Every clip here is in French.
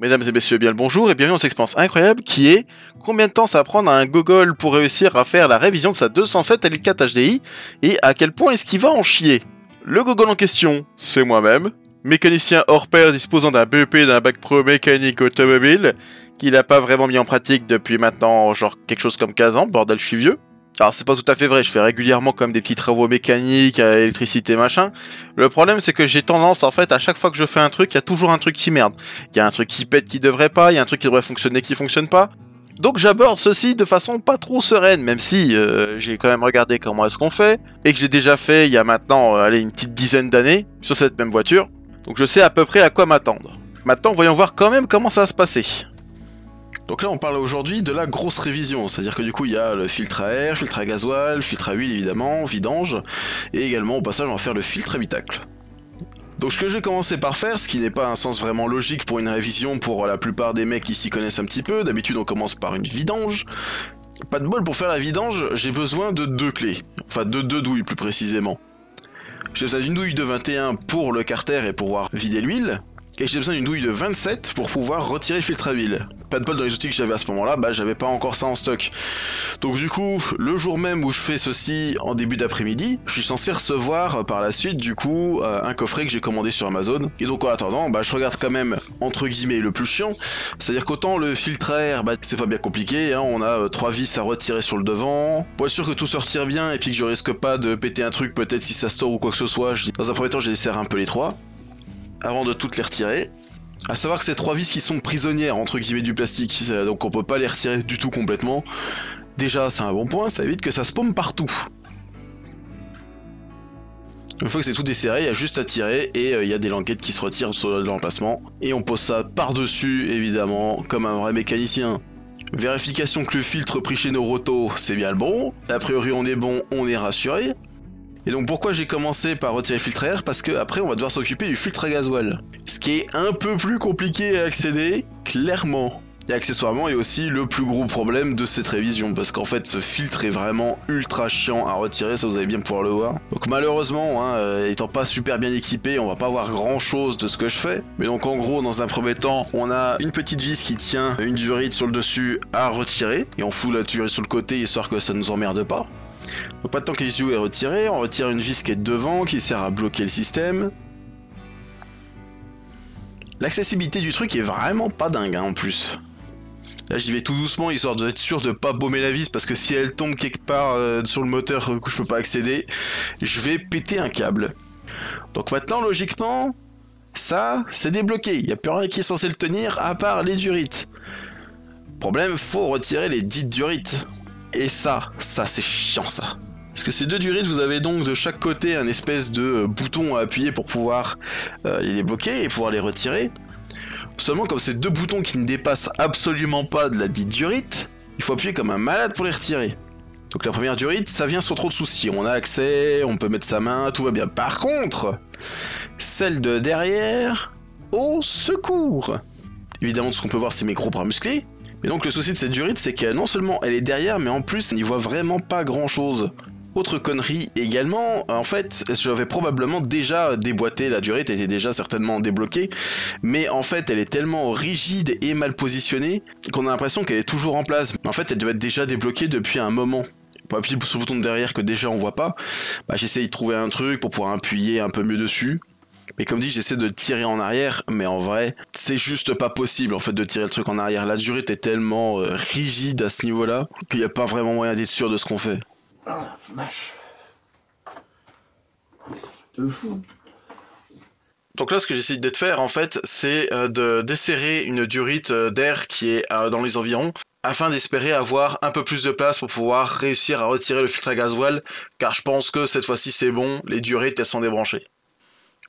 Mesdames et messieurs, bien le bonjour et bienvenue dans cette expérience incroyable qui est combien de temps ça va prendre à un gogol pour réussir à faire la révision de sa 207 L4 HDI et à quel point est-ce qu'il va en chier. Le gogol en question, c'est moi-même, mécanicien hors pair disposant d'un BEP et d'un bac pro mécanique automobile, qu'il n'a pas vraiment mis en pratique depuis maintenant genre quelque chose comme 15 ans, bordel je suis vieux. Alors c'est pas tout à fait vrai, je fais régulièrement comme des petits travaux mécaniques, électricité machin. Le problème c'est que j'ai tendance en fait à chaque fois que je fais un truc, il y a toujours un truc qui merde. Il y a un truc qui pète qui devrait pas, il y a un truc qui devrait fonctionner qui fonctionne pas. Donc j'aborde ceci de façon pas trop sereine, même si j'ai quand même regardé comment est-ce qu'on fait, et que j'ai déjà fait il y a maintenant allez, une petite dizaine d'années sur cette même voiture. Donc je sais à peu près à quoi m'attendre. Maintenant voyons voir quand même comment ça va se passer. Donc là on parle aujourd'hui de la grosse révision, c'est-à-dire que du coup il y a le filtre à air, filtre à gasoil, filtre à huile évidemment, vidange, et également au passage on va faire le filtre habitacle. Donc ce que je vais commencer par faire, ce qui n'est pas un sens vraiment logique pour une révision pour la plupart des mecs qui s'y connaissent un petit peu, d'habitude on commence par une vidange. Pas de bol, pour faire la vidange, j'ai besoin de deux clés, enfin de deux douilles plus précisément. J'ai besoin d'une douille de 21 pour le carter et pour pouvoir vider l'huile. Et j'ai besoin d'une douille de 27 pour pouvoir retirer le filtre à huile. Pas de bol, dans les outils que j'avais à ce moment-là, bah j'avais pas encore ça en stock. Donc du coup, le jour même où je fais ceci en début d'après-midi, je suis censé recevoir par la suite du coup un coffret que j'ai commandé sur Amazon. Et donc en attendant, bah je regarde quand même entre guillemets le plus chiant. C'est-à-dire qu'autant le filtre à air, bah c'est pas bien compliqué, hein, on a 3 vis à retirer sur le devant. Pour être sûr que tout se retire bien et puis que je risque pas de péter un truc peut-être si ça sort ou quoi que ce soit, dans un premier temps je les serre un peu les trois. Avant de toutes les retirer. À savoir que c'est 3 vis qui sont prisonnières entre guillemets du plastique, donc on peut pas les retirer du tout complètement. Déjà c'est un bon point, ça évite que ça se paume partout. Une fois que c'est tout desserré, il y a juste à tirer et il y a des languettes qui se retirent sur l'emplacement. Et on pose ça par-dessus évidemment comme un vrai mécanicien. Vérification que le filtre pris chez nos rotos c'est bien le bon. A priori on est bon, on est rassuré. Et donc pourquoi j'ai commencé par retirer le filtre à air? Parce que après on va devoir s'occuper du filtre à gasoil. Ce qui est un peu plus compliqué à accéder, clairement. Et accessoirement est aussi le plus gros problème de cette révision, parce qu'en fait ce filtre est vraiment ultra chiant à retirer, ça vous allez bien pouvoir le voir. Donc malheureusement, hein, étant pas super bien équipé, on va pas voir grand chose de ce que je fais. Mais donc en gros, dans un premier temps, on a une petite vis qui tient une durite sur le dessus à retirer, et on fout la durite sur le côté histoire que ça nous emmerde pas. Donc pas de temps que l'issue est retirée, on retire une vis qui est devant, qui sert à bloquer le système. L'accessibilité du truc est vraiment pas dingue hein, en plus. Là j'y vais tout doucement histoire d'être sûr de pas baumer la vis parce que si elle tombe quelque part sur le moteur que je peux pas accéder, je vais péter un câble. Donc maintenant logiquement, ça c'est débloqué, il n'y a plus rien qui est censé le tenir à part les durites. Problème, faut retirer les dites durites. Et ça c'est chiant ça. Parce que ces deux durites, vous avez donc de chaque côté un espèce de bouton à appuyer pour pouvoir les débloquer et pouvoir les retirer. Seulement comme c'est deux boutons qui ne dépassent absolument pas de la dite durite, il faut appuyer comme un malade pour les retirer. Donc la première durite, ça vient sans trop de soucis, on a accès, on peut mettre sa main, tout va bien. Par contre, celle de derrière, au secours. Évidemment, tout ce qu'on peut voir, c'est mes gros bras musclés. Mais donc le souci de cette durite, c'est que non seulement elle est derrière, mais en plus, on n'y voit vraiment pas grand-chose. Autre connerie également, en fait, j'avais probablement déjà déboîté la durite, elle était déjà certainement débloquée, mais en fait, elle est tellement rigide et mal positionnée qu'on a l'impression qu'elle est toujours en place. En fait, elle devait être déjà débloquée depuis un moment. Pour appuyer sur le bouton de derrière que déjà on voit pas, bah, j'essaye de trouver un truc pour pouvoir appuyer un peu mieux dessus. Mais comme dit, j'essaie de tirer en arrière, mais en vrai, c'est juste pas possible en fait de tirer le truc en arrière. La durite est tellement rigide à ce niveau-là qu'il n'y a pas vraiment moyen d'être sûr de ce qu'on fait. Ah la vache. De fou. Donc là, ce que j'essaie de faire en fait, c'est de desserrer une durite d'air qui est dans les environs, afin d'espérer avoir un peu plus de place pour pouvoir réussir à retirer le filtre à gasoil, car je pense que cette fois-ci c'est bon, les durites elles sont débranchées.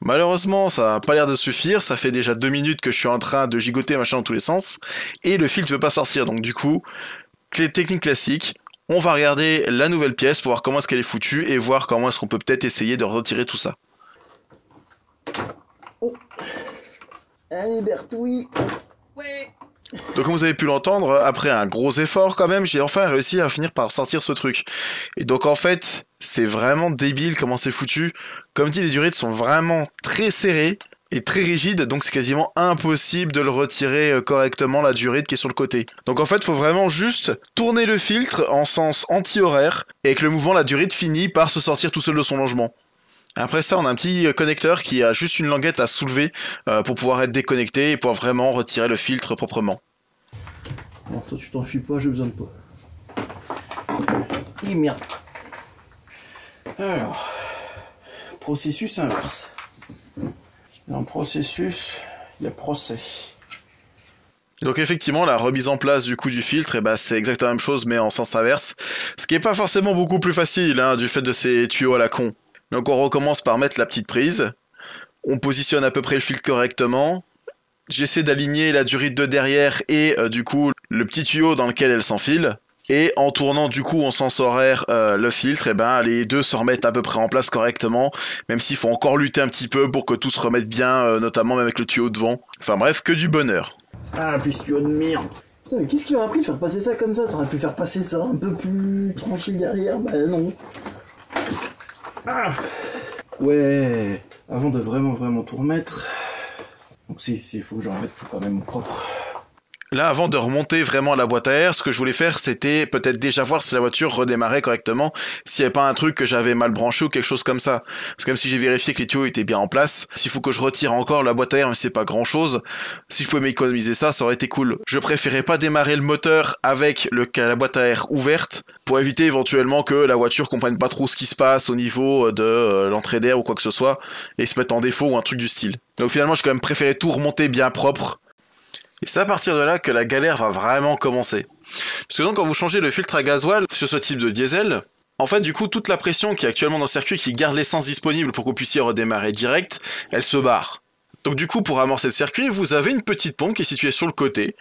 Malheureusement, ça n'a pas l'air de suffire, ça fait déjà 2 minutes que je suis en train de gigoter machin dans tous les sens, et le filtre ne veut pas sortir, donc du coup, technique classique, on va regarder la nouvelle pièce pour voir comment est-ce qu'elle est foutue, et voir comment est-ce qu'on peut peut-être essayer de retirer tout ça. Oh. Allez Bertoui. Ouais. Donc comme vous avez pu l'entendre, après un gros effort quand même, j'ai enfin réussi à finir par sortir ce truc. Et donc en fait, c'est vraiment débile comment c'est foutu. Comme dit, les durites sont vraiment très serrées, est très rigide, donc c'est quasiment impossible de le retirer correctement, la durite qui est sur le côté. Donc en fait, il faut vraiment juste tourner le filtre en sens anti-horaire, et avec le mouvement, la durite finit par se sortir tout seul de son logement. Après ça, on a un petit connecteur qui a juste une languette à soulever pour pouvoir être déconnecté et pouvoir vraiment retirer le filtre proprement. Alors toi tu t'enfuis pas, j'ai besoin de toi. Et merde. Alors, processus inverse. Dans le processus, il y a procès. Donc effectivement, la remise en place du coup du filtre, c'est exactement la même chose mais en sens inverse. Ce qui est pas forcément beaucoup plus facile du fait de ces tuyaux à la con. Donc on recommence par mettre la petite prise. On positionne à peu près le filtre correctement. J'essaie d'aligner la durite de derrière et du coup le petit tuyau dans lequel elle s'enfile. Et en tournant du coup en sens horaire le filtre, les deux se remettent à peu près en place correctement, même s'il faut encore lutter un petit peu pour que tout se remette bien, notamment même avec le tuyau devant. Enfin bref, que du bonheur. Ah, plus tuyau de merde. Putain, mais qu'est-ce qu'il aurait pris de faire passer ça comme ça? T'aurais pu faire passer ça un peu plus tranquille derrière, bah non. Ah. Ouais, avant de vraiment tout remettre... Donc si, il faut que j'en remette tout quand même propre. Là, avant de remonter vraiment à la boîte à air, ce que je voulais faire, c'était peut-être déjà voir si la voiture redémarrait correctement, s'il n'y avait pas un truc que j'avais mal branché ou quelque chose comme ça. Parce que même si j'ai vérifié que les tuyaux étaient bien en place, s'il faut que je retire encore la boîte à air, mais c'est pas grand-chose, si je pouvais m'économiser ça, ça aurait été cool. Je préférais pas démarrer le moteur avec la boîte à air ouverte, pour éviter éventuellement que la voiture comprenne pas trop ce qui se passe au niveau de l'entrée d'air ou quoi que ce soit, et se mette en défaut ou un truc du style. Donc finalement, j'ai quand même préféré tout remonter bien propre. Et c'est à partir de là que la galère va vraiment commencer. Parce que donc quand vous changez le filtre à gasoil sur ce type de diesel, en fait du coup toute la pression qui est actuellement dans le circuit qui garde l'essence disponible pour que vous puissiez redémarrer direct, elle se barre. Donc du coup pour amorcer le circuit, vous avez une petite pompe qui est située sur le côté,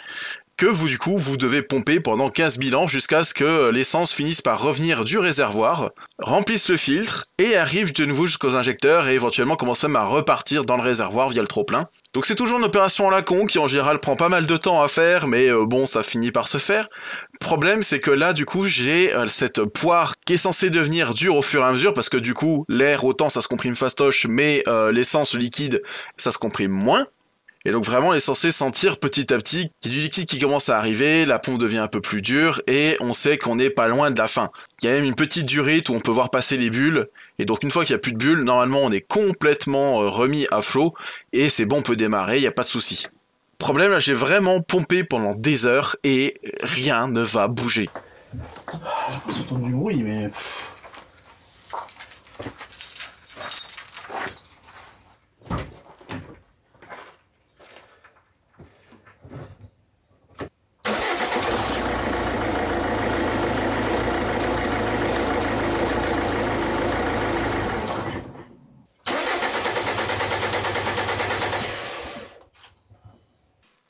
que vous devez pomper pendant 15 000 ans jusqu'à ce que l'essence finisse par revenir du réservoir, remplisse le filtre et arrive de nouveau jusqu'aux injecteurs et éventuellement commence même à repartir dans le réservoir via le trop-plein. Donc c'est toujours une opération à la con qui en général prend pas mal de temps à faire, mais bon ça finit par se faire. Problème c'est que là du coup j'ai cette poire qui est censée devenir dure au fur et à mesure parce que du coup l'air autant ça se comprime fastoche mais l'essence, le liquide, ça se comprime moins. Et donc vraiment, on est censé sentir petit à petit qu'il y a du liquide qui commence à arriver, la pompe devient un peu plus dure, et on sait qu'on n'est pas loin de la fin. Il y a même une petite durite où on peut voir passer les bulles, et donc une fois qu'il n'y a plus de bulles, normalement on est complètement remis à flot, et c'est bon, on peut démarrer, il n'y a pas de souci. Problème, là j'ai vraiment pompé pendant des heures, et rien ne va bouger. J'ai l'impression d'entendre du bruit, mais...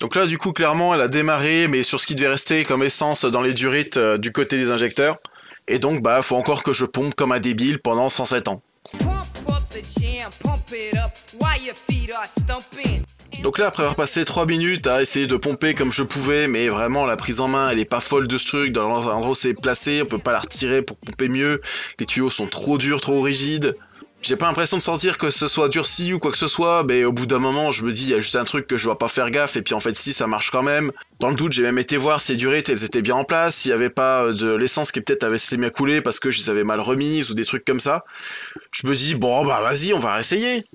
Donc là, du coup, clairement, elle a démarré, mais sur ce qui devait rester comme essence dans les durites du côté des injecteurs. Et donc, faut encore que je pompe comme un débile pendant 107 ans. Donc là, après avoir passé 3 minutes à essayer de pomper comme je pouvais, mais vraiment, la prise en main, elle est pas folle de ce truc. Dans l'endroit où c'est placé, on peut pas la retirer pour pomper mieux. Les tuyaux sont trop durs, trop rigides. J'ai pas l'impression de sentir que ce soit durci ou quoi que ce soit, mais au bout d'un moment, je me dis, il y a juste un truc que je dois pas faire gaffe, et puis en fait, si, ça marche quand même. Dans le doute, j'ai même été voir si les durites, elles étaient bien en place, s'il y avait pas de l'essence qui peut-être avait s'était mis à couler parce que je les avais mal remises ou des trucs comme ça. Je me dis, bon, vas-y, on va réessayer.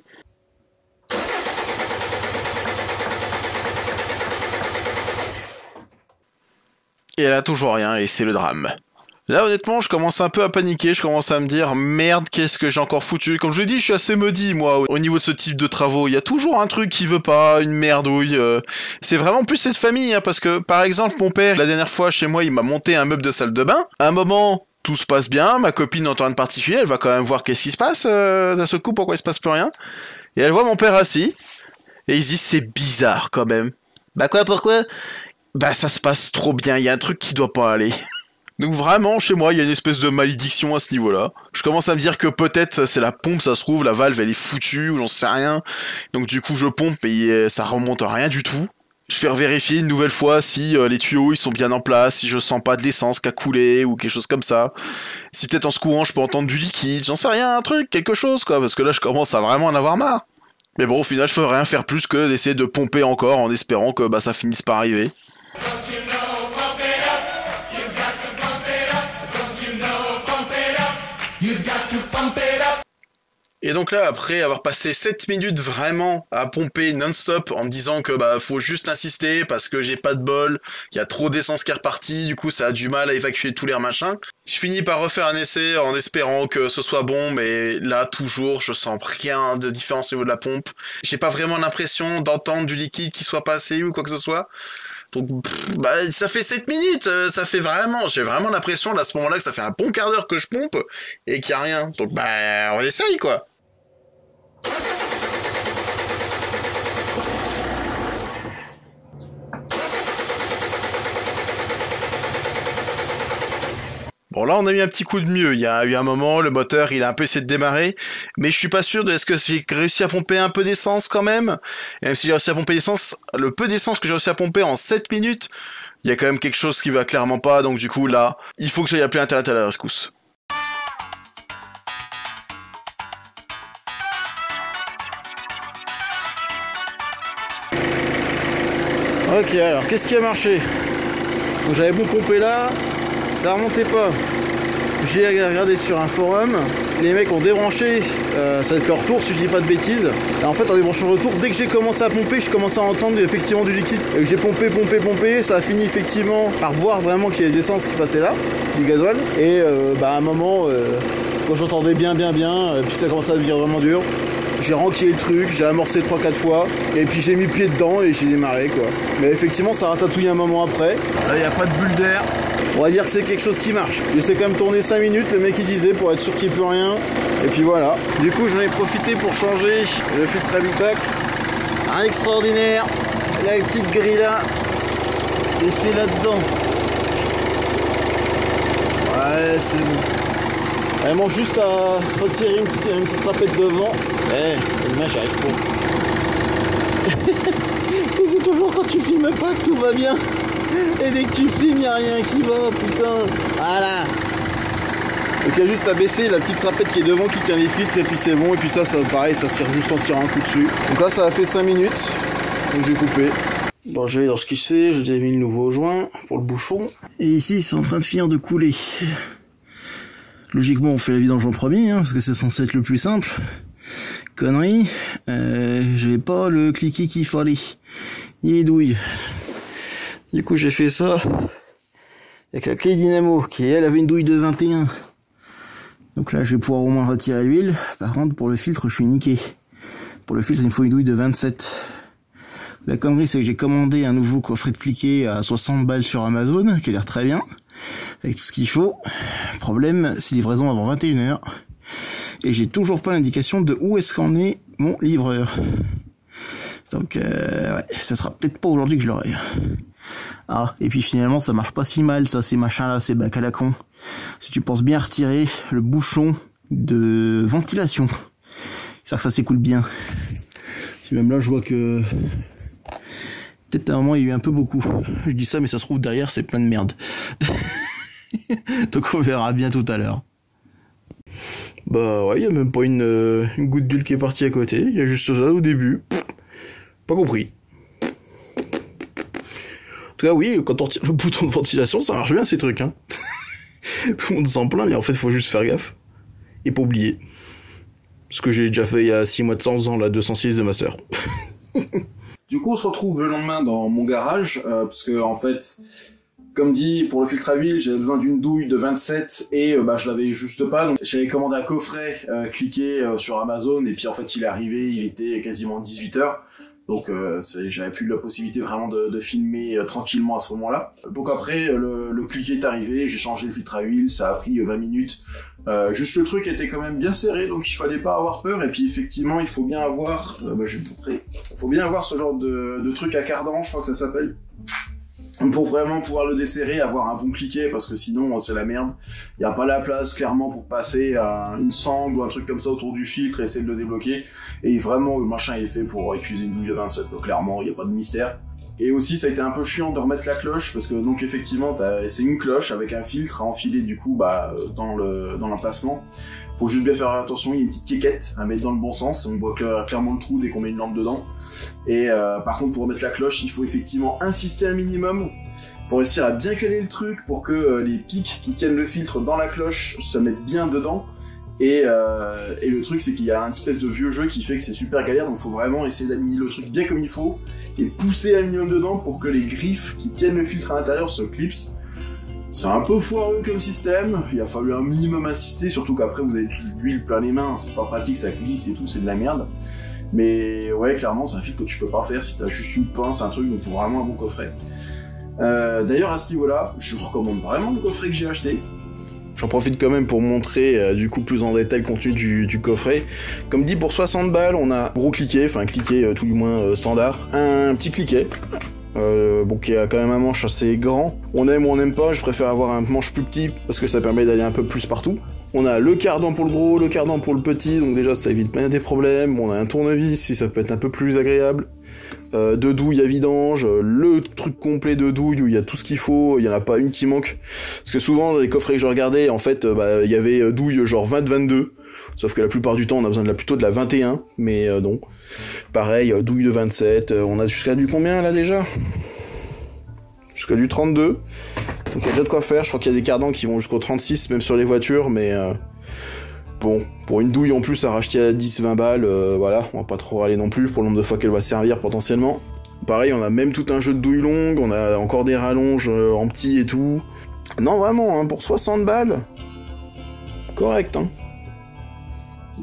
Et elle a toujours rien, et c'est le drame. Là, honnêtement, je commence un peu à paniquer, je commence à me dire, merde, qu'est-ce que j'ai encore foutu? Comme je vous l'ai dit, je suis assez maudit, moi, au niveau de ce type de travaux. Il y a toujours un truc qui veut pas, une merdouille. C'est vraiment plus cette famille, parce que, par exemple, mon père, la dernière fois, chez moi, il m'a monté un meuble de salle de bain. À un moment, tout se passe bien, ma copine n'entend rien de particulier, elle va quand même voir qu'est-ce qui se passe, d'un seul coup, pourquoi il se passe plus rien. Et elle voit mon père assis, et il se dit, c'est bizarre, quand même. Bah quoi, pourquoi? Bah ça se passe trop bien, il y a un truc qui doit pas aller. Donc vraiment, chez moi, il y a une espèce de malédiction à ce niveau-là. Je commence à me dire que peut-être c'est la pompe, ça se trouve, la valve elle est foutue, ou j'en sais rien. Donc du coup, je pompe et ça remonte à rien du tout. Je vais vérifier une nouvelle fois si les tuyaux ils sont bien en place, si je sens pas de l'essence qui a coulé ou quelque chose comme ça. Si peut-être en secouant je peux entendre du liquide, j'en sais rien, un truc, quelque chose quoi, parce que là je commence à vraiment en avoir marre. Mais bon, au final, je peux rien faire plus que d'essayer de pomper encore en espérant que bah, ça finisse par arriver. Et donc là, après avoir passé 7 minutes vraiment à pomper non-stop en me disant que bah faut juste insister parce que j'ai pas de bol, il y a trop d'essence qui est repartie, du coup ça a du mal à évacuer tous l'air machin. Je finis par refaire un essai en espérant que ce soit bon, mais là toujours je sens rien de différence au niveau de la pompe. J'ai pas vraiment l'impression d'entendre du liquide qui soit passé ou quoi que ce soit. Donc bah ça fait 7 minutes, ça fait vraiment, j'ai vraiment l'impression là, à ce moment-là que ça fait un bon quart d'heure que je pompe et qu'il y a rien. Donc bah on essaye quoi. Bon là on a eu un petit coup de mieux, il y a eu un moment, le moteur il a un peu essayé de démarrer, mais je suis pas sûr de est-ce que j'ai réussi à pomper un peu d'essence quand même, et même si j'ai réussi à pomper d'essence, le peu d'essence que j'ai réussi à pomper en 7 minutes, il y a quand même quelque chose qui va clairement pas, donc du coup là, il faut que j'aille appeler Internet à la rescousse. Ok, alors qu'est-ce qui a marché? Donc j'avais bon pompé là, ça remontait pas. J'ai regardé sur un forum, les mecs ont débranché, ça va être leur retour si je dis pas de bêtises. Et en fait en débranchant le retour, dès que j'ai commencé à pomper, je commençais à entendre effectivement du liquide. Et j'ai pompé, ça a fini effectivement par voir vraiment qu'il y a de l'essence qui passait là, du gasoil. Et bah à un moment, quand j'entendais bien, puis ça commençait à devenir vraiment dur, j'ai renquillé le truc, j'ai amorcé 3-4 fois, et puis j'ai mis le pied dedans et j'ai démarré quoi. Mais effectivement ça ratatouille un moment après. Là il n'y a pas de bulle d'air. On va dire que c'est quelque chose qui marche. J'essaie quand même tourner 5 minutes, le mec il disait, pour être sûr qu'il n'y ait plus rien. Et puis voilà. Du coup j'en ai profité pour changer le filtre habitacle. Un extraordinaire. La petite grille là. Et c'est là-dedans. Ouais, c'est bon. Elle manque juste à retirer une petite trapette devant. Eh, l'image j'arrive pas. C'est toujours quand tu filmes pas que tout va bien. Et dès que tu filmes, y'a rien qui va, putain. Voilà. Donc il y a juste à baisser la petite trapette qui est devant qui tient les filtres et puis c'est bon. Et puis ça pareil, ça se fait juste en tirant un coup dessus. Donc là ça a fait 5 minutes. Donc j'ai coupé. Bon, j'ai dans ce qui se fait, j'ai déjà mis le nouveau joint pour le bouchon. Et ici c'est en train de finir de couler. Logiquement on fait la vidange en premier, hein, parce que c'est censé être le plus simple. Connerie, j'avais pas le cliquet qu'il fallait. Il est douille. Du coup j'ai fait ça avec la clé dynamo qui elle avait une douille de 21. Donc là je vais pouvoir au moins retirer l'huile. Par contre pour le filtre je suis niqué. Pour le filtre il me faut une douille de 27. La connerie c'est que j'ai commandé un nouveau coffret de cliquet à 60 balles sur Amazon qui a l'air très bien avec tout ce qu'il faut. Problème c'est livraison avant 21h et j'ai toujours pas l'indication de où est-ce qu'en est mon livreur. Donc ouais, ça sera peut-être pas aujourd'hui que je l'aurai. Ah, et puis finalement ça marche pas si mal ça, ces machins là, ces bacs à la con. Si tu penses bien retirer le bouchon de ventilation, c'est-à-dire que ça s'écoule bien. Si même là je vois que peut-être à un moment il y a eu un peu beaucoup. Je dis ça mais ça se trouve derrière c'est plein de merde. Donc on verra bien tout à l'heure. Bah ouais, il y a même pas une goutte d'huile qui est partie à côté, il y a juste ça au début. Pas compris. En tout cas, oui, quand on tire le bouton de ventilation, ça marche bien ces trucs, hein. Tout le monde s'en plaint, mais en fait, il faut juste faire gaffe. Et pas oublier. Ce que j'ai déjà fait il y a 6 mois de temps dans la 206 de ma sœur. Du coup, on se retrouve le lendemain dans mon garage, parce que, en fait, comme dit, pour le filtre à huile, j'avais besoin d'une douille de 27, et bah, je l'avais juste pas. Donc, j'avais commandé un coffret cliqué sur Amazon, et puis en fait, il est arrivé, il était quasiment 18h. Donc j'avais plus la possibilité vraiment de filmer tranquillement à ce moment-là. Donc après le cliquet est arrivé, j'ai changé le filtre à huile, ça a pris 20 minutes. Juste le truc était quand même bien serré, donc il fallait pas avoir peur. Et puis effectivement il faut bien avoir, je vais vous montrer, il faut bien avoir ce genre de truc à cardan, je crois que ça s'appelle. Pour vraiment pouvoir le desserrer, avoir un bon cliquet, parce que sinon c'est la merde. Il n'y a pas la place clairement pour passer une sangle ou un truc comme ça autour du filtre et essayer de le débloquer. Et vraiment le machin est fait pour utiliser une douille de 27, donc clairement il n'y a pas de mystère. Et aussi, ça a été un peu chiant de remettre la cloche, parce que donc effectivement, c'est une cloche avec un filtre à enfiler du coup dans l'emplacement. Faut juste bien faire attention, il y a une petite quéquette à mettre dans le bon sens, on voit clairement le trou dès qu'on met une lampe dedans. Et par contre, pour remettre la cloche, il faut effectivement insister un minimum. Faut réussir à bien caler le truc pour que les pics qui tiennent le filtre dans la cloche se mettent bien dedans. Et le truc, c'est qu'il y a un espèce de vieux jeu qui fait que c'est super galère, donc faut vraiment essayer d'aligner le truc bien comme il faut et pousser un minimum dedans pour que les griffes qui tiennent le filtre à l'intérieur se clipsent. C'est un peu foireux comme système, il a fallu un minimum insister, surtout qu'après vous avez de l'huile plein les mains, c'est pas pratique, ça glisse et tout, c'est de la merde. Mais ouais, clairement, c'est un filtre que tu peux pas faire si t'as juste une pince, un truc, donc faut vraiment un bon coffret. D'ailleurs, à ce niveau-là, je recommande vraiment le coffret que j'ai acheté. J'en profite quand même pour montrer du coup plus en détail le contenu du coffret. Comme dit, pour 60 balles, on a gros cliquet, enfin un cliquet tout du moins standard, un petit cliquet, bon qui a quand même un manche assez grand. On aime ou on n'aime pas, je préfère avoir un manche plus petit parce que ça permet d'aller un peu plus partout. On a le cardan pour le gros, le cardan pour le petit, donc déjà ça évite plein des problèmes. On a un tournevis si ça peut être un peu plus agréable. Deux douilles à vidange, le truc complet de douilles où il y a tout ce qu'il faut, il y en a pas une qui manque. Parce que souvent les coffrets que je regardais, en fait, il y avait douilles genre 20-22, sauf que la plupart du temps on a besoin plutôt de la 21, mais non. Pareil, douille de 27, on a jusqu'à du combien là déjà? Jusqu'à du 32. Donc il y a déjà de quoi faire, je crois qu'il y a des cardans qui vont jusqu'au 36, même sur les voitures, mais... Bon, pour une douille en plus à racheter à 10-20 balles, voilà, on va pas trop râler non plus pour le nombre de fois qu'elle va servir potentiellement. Pareil, on a même tout un jeu de douilles longues, on a encore des rallonges en petit et tout. Non, vraiment, hein, pour 60 balles, correct, hein.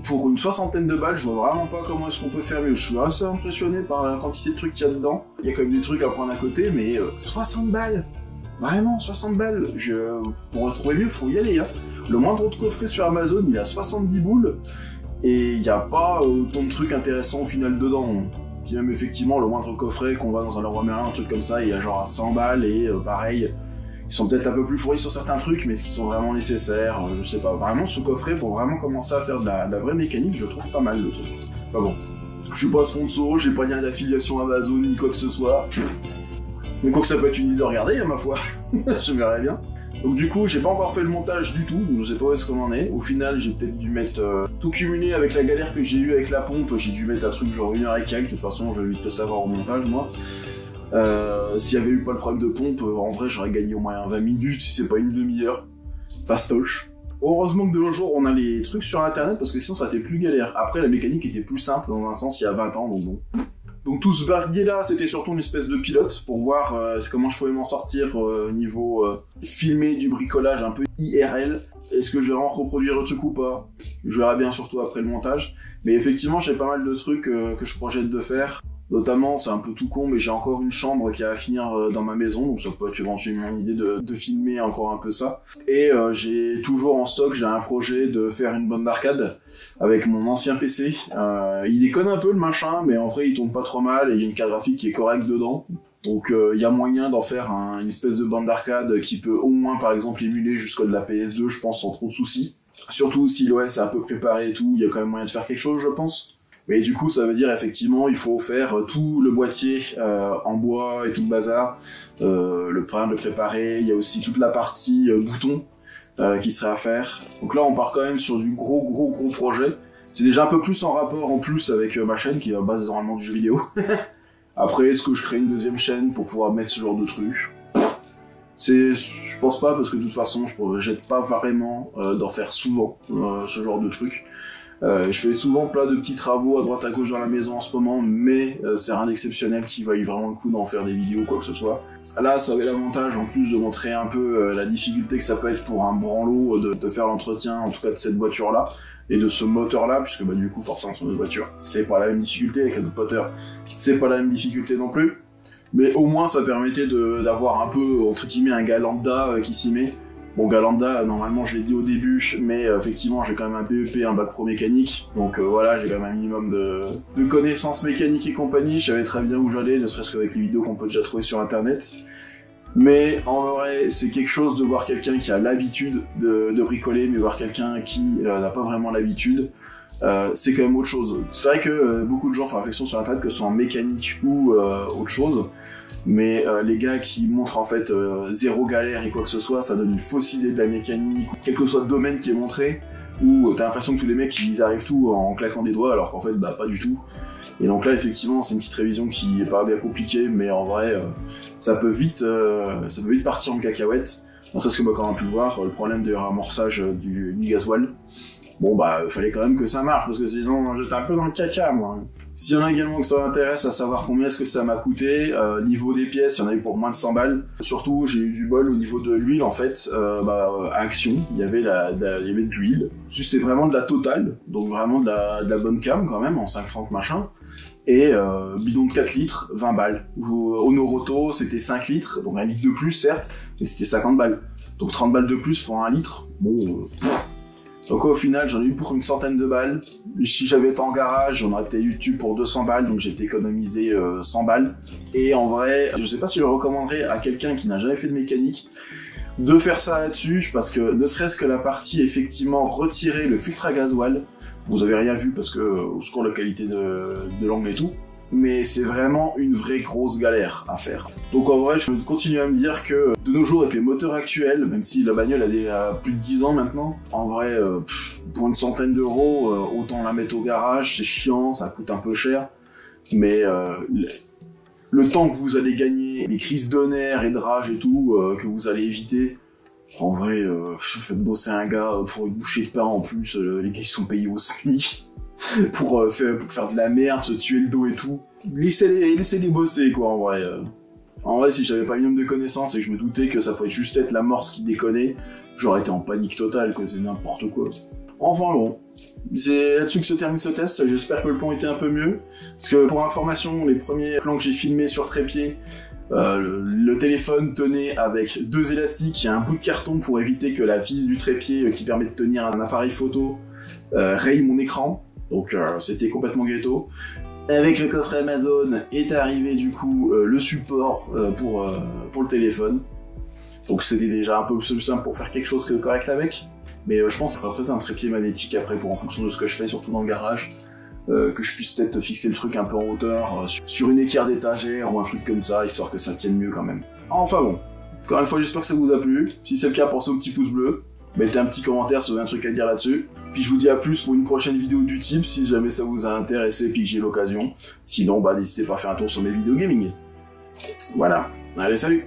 Pour une soixantaine de balles, je vois vraiment pas comment est-ce qu'on peut faire mieux. Je suis assez impressionné par la quantité de trucs qu'il y a dedans. Il y a quand même des trucs à prendre à côté, mais 60 balles. Vraiment, 60 balles. Pour retrouver mieux, faut y aller, hein. Le moindre autre coffret sur Amazon, il a 70 boules, et il n'y a pas autant de trucs intéressants au final dedans. Puis même effectivement, le moindre coffret qu'on va dans un Leroy Merlin, un truc comme ça, il a genre à 100 balles, et pareil, ils sont peut-être un peu plus fournis sur certains trucs, mais est-ce qu'ils sont vraiment nécessaires? Je sais pas. Vraiment, ce coffret, pour vraiment commencer à faire de la vraie mécanique, je le trouve pas mal, le truc. Enfin bon, je suis pas sponsor, j'ai pas lien d'affiliation Amazon, ni quoi que ce soit. Mais quoi que ça peut être une idée de regarder, à ma foi. Je verrai bien. Donc du coup, j'ai pas encore fait le montage du tout, donc je sais pas où est-ce qu'on en est. Au final, j'ai peut-être dû mettre tout cumulé avec la galère que j'ai eue avec la pompe, j'ai dû mettre un truc genre 1 heure et quelques, de toute façon je vais vite le savoir au montage moi. S'il y avait eu pas le problème de pompe, en vrai j'aurais gagné au moins 20 minutes, si c'est pas une demi-heure. Fastoche. Heureusement que de nos jours on a les trucs sur internet, parce que sinon ça aurait été plus galère. Après la mécanique était plus simple dans un sens il y a 20 ans, donc bon. Donc tout ce barguet-là, c'était surtout une espèce de pilote pour voir comment je pouvais m'en sortir niveau filmer du bricolage un peu IRL. Est-ce que je vais vraiment reproduire le truc ou pas? Je verrai bien surtout après le montage. Mais effectivement, j'ai pas mal de trucs que je projette de faire. Notamment, c'est un peu tout con, mais j'ai encore une chambre qui a à finir dans ma maison, donc ça peut être éventuellement une idée de filmer encore un peu ça. Et j'ai toujours en stock, j'ai un projet de faire une bande d'arcade avec mon ancien PC. Il déconne un peu le machin, mais en vrai il tourne pas trop mal et il y a une carte graphique qui est correcte dedans. Donc il y a moyen d'en faire une espèce de bande d'arcade qui peut au moins par exemple émuler jusqu'à de la PS2, je pense, sans trop de soucis. Surtout si l'OS est un peu préparé et tout, il y a quand même moyen de faire quelque chose, je pense. Mais du coup, ça veut dire effectivement, il faut faire tout le boîtier en bois et tout le bazar, le pain, le préparer. Il y a aussi toute la partie bouton qui serait à faire. Donc là, on part quand même sur du gros projet. C'est déjà un peu plus en rapport en plus avec ma chaîne qui est à base normalement du jeu vidéo. Après, est-ce que je crée une deuxième chaîne pour pouvoir mettre ce genre de trucs? Je pense pas, parce que de toute façon, je projette pas vraiment d'en faire souvent ce genre de trucs. Je fais souvent plein de petits travaux à droite à gauche dans la maison en ce moment, mais c'est rien d'exceptionnel qui vaille vraiment le coup d'en faire des vidéos ou quoi que ce soit. Là, ça avait l'avantage en plus de montrer un peu la difficulté que ça peut être pour un branlot de faire l'entretien, en tout cas de cette voiture-là, et de ce moteur-là, puisque du coup, forcément, sur notre voiture, c'est pas la même difficulté, avec un autre moteur, c'est pas la même difficulté non plus. Mais au moins, ça permettait d'avoir un peu, entre guillemets, un gars lambda qui s'y met. Bon, gars lambda, normalement, je l'ai dit au début, mais effectivement, j'ai quand même un BEP, un bac pro mécanique. Donc voilà, j'ai quand même un minimum de connaissances mécaniques et compagnie. Je savais très bien où j'allais, ne serait-ce qu'avec les vidéos qu'on peut déjà trouver sur Internet. Mais en vrai, c'est quelque chose de voir quelqu'un qui a l'habitude de bricoler, mais voir quelqu'un qui n'a pas vraiment l'habitude. C'est quand même autre chose. C'est vrai que beaucoup de gens font réflexion sur Internet, que ce soit en mécanique ou autre chose. Mais les gars qui montrent en fait zéro galère et quoi que ce soit, ça donne une fausse idée de la mécanique, quel que soit le domaine qui est montré, où t'as l'impression que tous les mecs ils arrivent tout en claquant des doigts, alors qu'en fait bah pas du tout. Et donc là effectivement c'est une petite révision qui est pas bien compliquée, mais en vrai ça peut vite partir en cacahuète. Bon, ça, ce que moi quand on a pu le voir, le problème de ramorçage du gasoil. Bon bah fallait quand même que ça marche, parce que sinon j'étais un peu dans le caca moi. S'il y en a également que ça intéresse à savoir combien est-ce que ça m'a coûté, niveau des pièces, il y en a eu pour moins de 100 balles. Surtout j'ai eu du bol au niveau de l'huile en fait, à Action, il y avait de l'huile. C'est vraiment de la totale, donc vraiment de la bonne cam quand même, en 5,30 machin. Et bidon de 4 litres, 20 balles. Au Noroto, c'était 5 litres, donc 1 litre de plus certes, mais c'était 50 balles. Donc 30 balles de plus pour 1 litre, bon... Donc au final, j'en ai eu pour une centaine de balles. Si j'avais été en garage, j'en aurais peut-être eu pour 200 balles, donc j'ai économisé 100 balles. Et en vrai, je sais pas si je le recommanderais à quelqu'un qui n'a jamais fait de mécanique de faire ça là-dessus, parce que ne serait-ce que la partie effectivement retirer le filtre à gasoil, vous avez rien vu parce que au secours la qualité de l'angle et tout, mais c'est vraiment une vraie grosse galère à faire. Donc en vrai, je continue à me dire que de nos jours, avec les moteurs actuels, même si la bagnole a plus de 10 ans maintenant, en vrai, pour une centaine d'euros, autant la mettre au garage, c'est chiant, ça coûte un peu cher, mais le temps que vous allez gagner, les crises de nerfs et de rage et tout, que vous allez éviter, en vrai, faites bosser un gars pour une bouchée de pain en plus, les gars ils sont payés au SMIC. pour faire de la merde, se tuer le dos et tout. Laissez-les bosser, quoi, en vrai. En vrai, si j'avais pas un minimum de connaissances et que je me doutais que ça pouvait juste être la morse qui déconnait, j'aurais été en panique totale, quoi, c'est n'importe quoi. Enfin bon, c'est là-dessus que se termine ce test, j'espère que le plan était un peu mieux, parce que pour information, les premiers plans que j'ai filmés sur trépied, le téléphone tenait avec 2 élastiques et un bout de carton pour éviter que la vis du trépied qui permet de tenir un appareil photo raye mon écran. Donc c'était complètement ghetto. Avec le coffre Amazon est arrivé du coup le support pour le téléphone. Donc c'était déjà un peu plus simple pour faire quelque chose de correct avec. Mais je pense qu'il faudra peut-être un trépied magnétique après pour en fonction de ce que je fais, surtout dans le garage. Que je puisse peut-être fixer le truc un peu en hauteur, sur une équerre d'étagère ou un truc comme ça, histoire que ça tienne mieux quand même. Enfin bon, encore une fois j'espère que ça vous a plu. Si c'est le cas, pensez au petit pouce bleu. Mettez un petit commentaire si vous avez un truc à dire là-dessus. Puis je vous dis à plus pour une prochaine vidéo du type, si jamais ça vous a intéressé puis que j'ai l'occasion. Sinon, bah n'hésitez pas à faire un tour sur mes vidéos gaming. Voilà. Allez, salut!